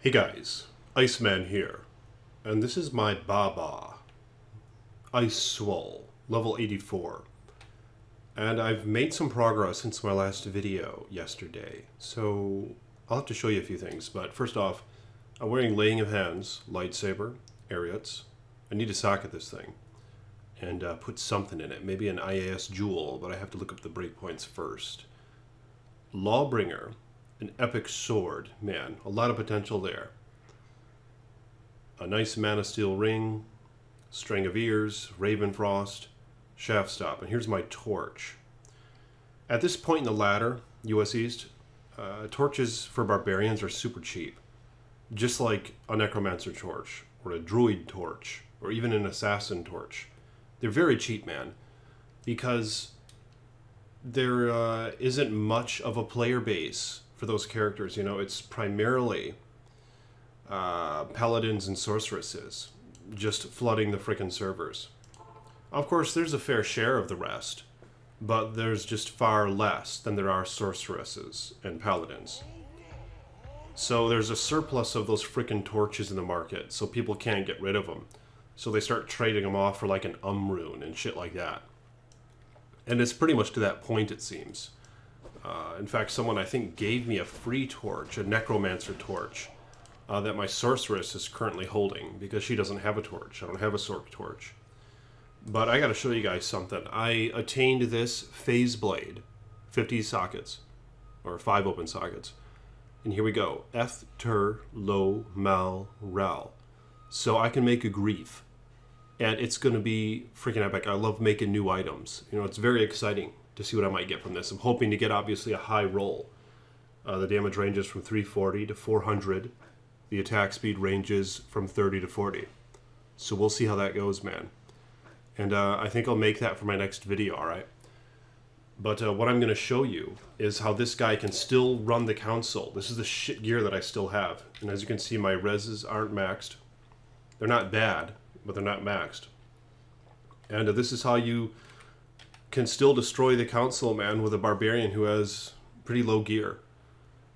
Hey guys, Iceman here, and this is my Baba, Ice Swole, level 84. And I've made some progress since my last video yesterday, so I'll have to show you a few things. But first off, I'm wearing Laying of Hands, Lightsaber, Ariots. I need to socket this thing and put something in it, maybe an IAS Jewel, but I have to look up the breakpoints first. Lawbringer, an epic sword, man, a lot of potential there. A nice Mana Steel ring, string of ears, Ravenfrost, shaft stop, and here's my torch. At this point in the ladder, US East, torches for barbarians are super cheap, just like a necromancer torch or a druid torch or even an assassin torch. They're very cheap, man, because there isn't much of a player base for those characters. You know, it's primarily paladins and sorceresses just flooding the frickin' servers. Of course, there's a fair share of the rest, but there's just far less than there are sorceresses and paladins. So there's a surplus of those frickin' torches in the market, so people can't get rid of them. So they start trading them off for like an rune and shit like that. And it's pretty much to that point, it seems. In fact, someone I think gave me a free torch, a necromancer torch, that my sorceress is currently holding because she doesn't have a torch. I don't have a sorc torch. But I gotta show you guys something. I attained this phase blade, 50 sockets, or 5 open sockets. And here we go. F, Tur, Lo, Mal, Ral. So I can make a grief. And it's gonna be freaking epic. I love making new items. You know, it's very exciting to see what I might get from this. I'm hoping to get, obviously, a high roll. The damage ranges from 340 to 400. The attack speed ranges from 30 to 40. So we'll see how that goes, man. And I think I'll make that for my next video, alright? But what I'm going to show you is how this guy can still run the council. This is the shit gear that I still have. And as you can see, my reses aren't maxed. They're not bad, but they're not maxed. And this is how you can still destroy the council, man, with a barbarian who has pretty low gear.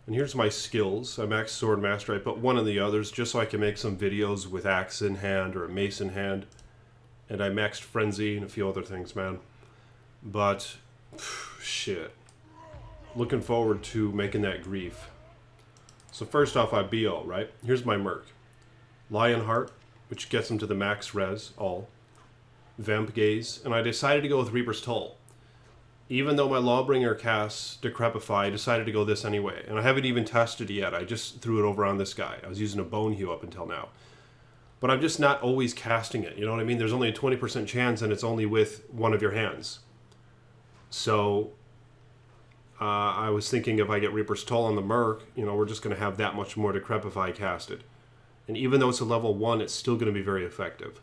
And here's my skills. I maxed Sword Master. I put one in the others just so I can make some videos with axe in hand or a mace in hand. And I maxed Frenzy and a few other things, man. But, shit. Looking forward to making that grief. So first off, I BO, right? Here's my Merc. Lionheart, which gets him to the max res, all. Vamp Gaze, and I decided to go with Reaper's Toll. Even though my Lawbringer casts Decrepify, I decided to go this anyway. And I haven't even tested it yet. I just threw it over on this guy. I was using a Bone Hew up until now. But I'm just not always casting it, you know what I mean? There's only a 20% chance, and it's only with one of your hands. So, I was thinking if I get Reaper's Toll on the Merc, you know, we're just going to have that much more Decrepify casted. And even though it's a level 1, it's still going to be very effective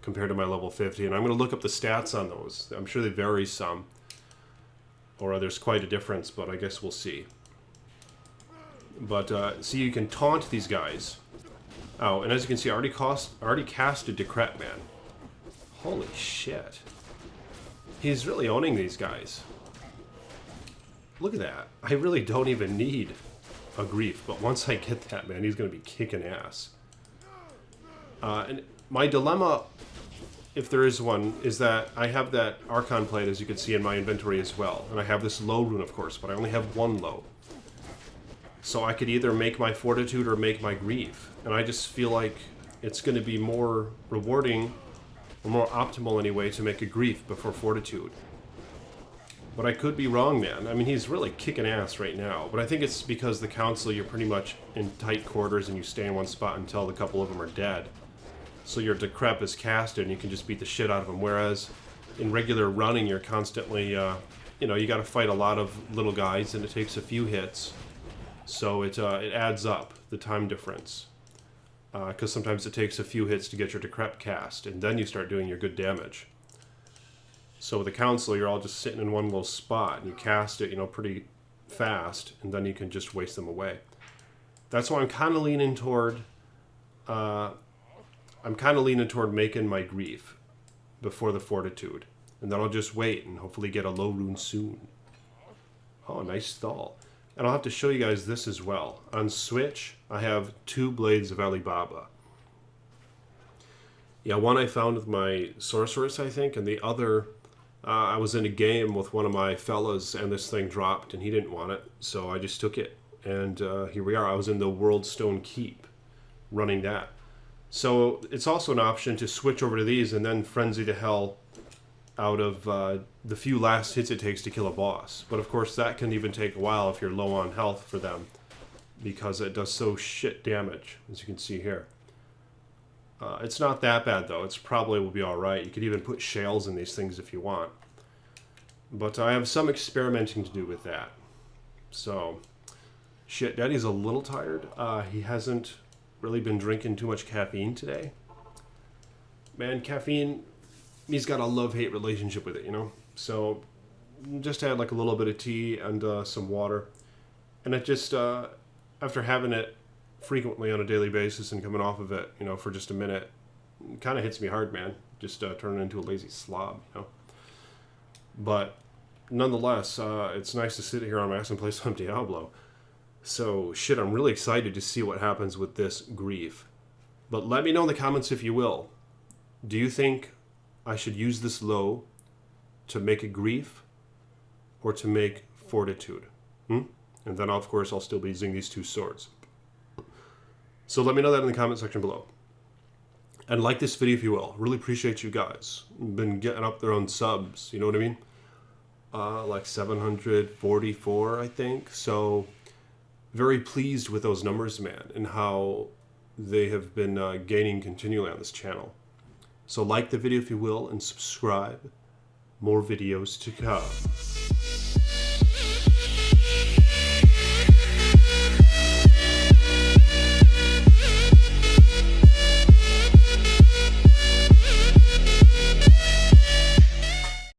compared to my level 50. And I'm going to look up the stats on those. I'm sure they vary some. Or there's quite a difference, but I guess we'll see. But, see, you can taunt these guys. Oh, and as you can see, I already casted Decrep, man. Holy shit. He's really owning these guys. Look at that. I really don't even need a grief, but once I get that, man, he's going to be kicking ass. And my dilemma, if there is one, is that I have that Archon plate, as you can see in my inventory as well. And I have this low rune, of course, but I only have one low. So I could either make my Fortitude or make my Grief. And I just feel like it's going to be more rewarding, or more optimal anyway, to make a Grief before Fortitude. But I could be wrong, man. I mean, he's really kicking ass right now. But I think it's because the Council, you're pretty much in tight quarters and you stay in one spot until a couple of them are dead. So your Decrep is casted and you can just beat the shit out of them. Whereas in regular running, you're constantly, you know, you got to fight a lot of little guys and it takes a few hits. So it adds up, the time difference. Because sometimes it takes a few hits to get your Decrep cast, and then you start doing your good damage. So with the Council, you're all just sitting in one little spot, and you cast it, you know, pretty fast, and then you can just waste them away. That's why I'm kind of leaning toward... making my Grief before the Fortitude. And then I'll just wait and hopefully get a low rune soon. Oh, nice stall. And I'll have to show you guys this as well. On Switch, I have 2 Blades of Alibaba. Yeah, one I found with my sorceress, I think, and the other, I was in a game with one of my fellas, and this thing dropped, and he didn't want it, so I just took it. And here we are. I was in the World Stone Keep, running that. So it's also an option to switch over to these and then frenzy to hell out of the few last hits it takes to kill a boss. But of course that can even take a while if you're low on health for them, because it does so shit damage, as you can see here. It's not that bad though. It's probably will be alright. You could even put shales in these things if you want. But I have some experimenting to do with that. So, shit, Daddy's a little tired. He hasn't really been drinking too much caffeine today. Man, caffeine, he's got a love-hate relationship with it, you know? So, just had like a little bit of tea and some water. And it just, after having it frequently on a daily basis and coming off of it, you know, for just a minute, it kind of hits me hard, man. Just turning into a lazy slob, you know? But, nonetheless, it's nice to sit here on my ass and play some Diablo. So, shit, I'm really excited to see what happens with this grief. But let me know in the comments if you will. Do you think I should use this low to make a grief or to make fortitude? And then, of course, I'll still be using these 2 swords. So let me know that in the comment section below. And like this video if you will. Really appreciate you guys. Been getting up there on subs, you know what I mean? Like 744, I think. So, very pleased with those numbers, man, and how they have been gaining continually on this channel. So like the video if you will, and subscribe. More videos to come.